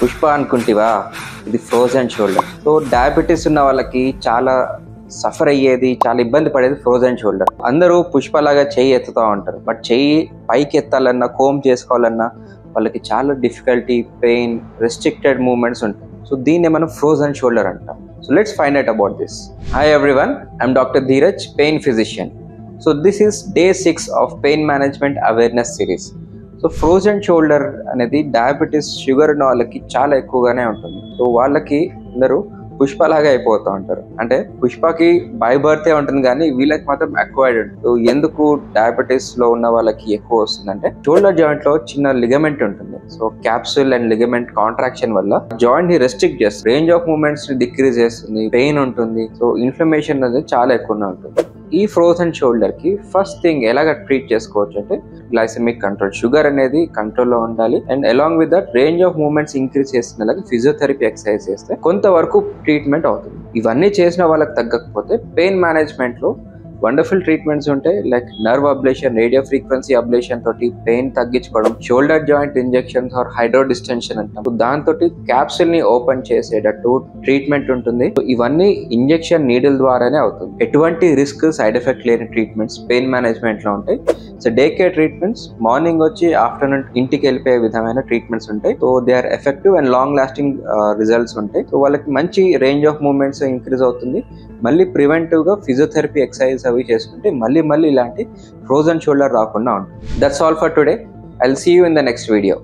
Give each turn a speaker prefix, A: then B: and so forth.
A: పుష్ప అనుకుంటివా, ఇది frozen shoulder. So diabetes ఉన్న వాళ్ళకి చాలా సఫర్ అయ్యేది, చాలా ఇబ్బంది పడేది ఫ్రోజన్ షోల్డర్. అందరూ పుష్పలాగా చెయ్యి ఎత్తుతూ ఉంటారు, బట్ చెయ్యి పైకి ఎత్తాలన్నా, కోమ్ చేసుకోవాలన్నా వాళ్ళకి చాలా డిఫికల్టీ, పెయిన్, రెస్ట్రిక్టెడ్ మూమెంట్స్ ఉంటాయి. సో దీన్ని మనం ఫ్రోజన్ షోల్డర్ అంటాం. So let's find out about this. Hi everyone, I'm doctor Dheeraj, pain physician. So this is day 6 of pain management awareness series. So frozen shoulder అనేది diabetes, sugar ఉన్న వాళ్ళకి చాలా ఎక్కువగానే ఉంటుంది. సో వాళ్ళకి అందరూ పుష్పలాగా అయిపోతూ ఉంటారు. అంటే పుష్పకి బై బర్తే ఉంటుంది కానీ వీళ్ళకి మాత్రం అక్వైర్డ్ ఉంటుంది. ఎందుకు డయాబెటీస్ లో ఉన్న వాళ్ళకి ఎక్కువ వస్తుందంటే షోల్డర్ జాయింట్ లో చిన్న లిగమెంట్ ఉంటుంది. So capsule and ligament contraction వల్ల జాయింట్ ని రెస్ట్రిక్ట్ చేస్తుంది, రేంజ్ ఆఫ్ మూవ్మెంట్స్ ని డిక్రీజ్ చేస్తుంది, పెయిన్ ఉంటుంది. సో ఇన్ఫ్లమేషన్ అనేది చాలా ఎక్కువగా ఉంటుంది. ఈ ఫ్రోజన్ షోల్డర్ కి ఫస్ట్ థింగ్ ఎలాగ ట్రీట్ చేసుకోవచ్చు అంటే గ్లైసెమిక్ కంట్రోల్, షుగర్ అనేది కంట్రోల్లో ఉండాలి. And along with that range of movements increase చేస్తున్నలాగా ఫిజియోథెరపీ ఎక్సర్సైజ్ చేస్తే కొంతవరకు ట్రీట్మెంట్ అవుతుంది. ఇవన్నీ చేసిన వాళ్ళకి తగ్గకపోతే పెయిన్ మేనేజ్మెంట్ లో వండర్ఫుల్ ట్రీట్మెంట్స్ ఉంటాయి. Like nerve ablation, radio frequency ablation తోటి పెయిన్ తగ్గించుకోవడం, shoulder joint injections or hydro distension అంటాం. దాంతో క్యాప్సూల్ ని ఓపెన్ చేసేటట్టు ట్రీట్మెంట్ ఉంటుంది. ఇవన్నీ ఇంజెక్షన్ నీడిల్ ద్వారానే అవుతుంది. ఎటువంటి రిస్క్, సైడ్ ఎఫెక్ట్ లేని ట్రీట్మెంట్స్ పెయిన్ మేనేజ్మెంట్ లో ఉంటాయి. So day care treatments, morning వచ్చి ఆఫ్టర్నూన్ ఇంటికి వెళ్ళిపోయే విధమైన ట్రీట్మెంట్స్ ఉంటాయి. So they are effective and long lasting results ఉంటాయి. సో వాళ్ళకి మంచి రేంజ్ ఆఫ్ మూవ్మెంట్స్ ఇంక్రీజ్ అవుతుంది. మళ్ళీ ప్రివెంటివ్ గా ఫిజియోథెరపీ ఎక్సర్సైజ్ అవి చేసుకుంటే మళ్ళీ ఇలాంటి ఫ్రోజన్ షోల్డర్ రాకుండా ఉంటుంది. That's all for today. I'll see you in the next video.